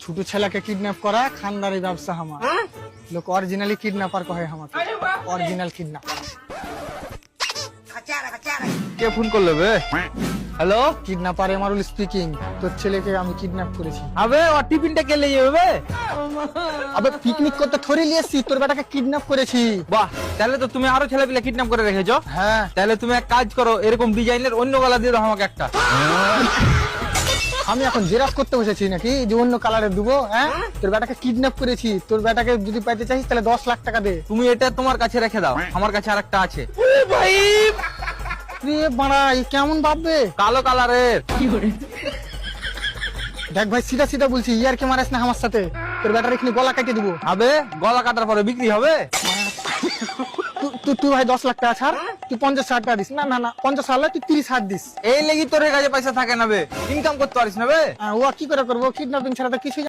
ছোট ছেলেকে কিডন্যাপ করা খানদারি ব্যবসা আমার লোক অরিজিনালি কিডন্যাপার কহে আমাকে অরিজিনাল কিডন্যাপার কে ফোন করলো বে? Hello, kidnapper Emrul speaking. তোর ছেলেকে আমি কিডন্যাপ করেছি। আবে ওর টিফিনটা কে নিয়ে যাবে বে? আবে পিকনিক করতে থরি লিয়েছি, তোর বেটাকে কিডন্যাপ করেছি। বাহ, তাহলে তো তুমি আরো ছেলেপিলে কিডন্যাপ করে রেখেছো। হ্যাঁ, তাহলে তুমি এক কাজ করো, এরকম ডিজাইনের অন্য গলা দিয়ে দাও আমাকে একটা। আমি এখন জেরাস করতে বসেছি নাকি যে অন্য কালারে দেবো? হ্যাঁ, তোর বেটাকে কিডন্যাপ করেছি। তোর বেটাকে যদি পাইতে চাইছিস তাহলে 10 লাখ টাকা দে। তুমি এটা তোমার কাছে রেখে দাও, আমার কাছে আরেকটা আছে। ভাই রে বাড়া, এই কেমন ভাববে? কালো কালারের। দেখ ভাই, সিধা সিধা বলছি, ইয়ার কে মারাস না আমার সাথে। তোর বেটার এখানে গলা কেটে দিব। আবে গলা কাটার পরে বিক্রি হবে? তুই ভাই 10 লাখ টাকা ছাড়, তুই 50,000 টাকা দিস। না না না, 50,000 তুই 30,000 দিস। এই লেগে তোর কাছে পয়সা থাকে না বে, ইনকাম করতে পারিস না বে। ও কি করে করবো? কিডন্যাপিং ছাড়া তো কিছু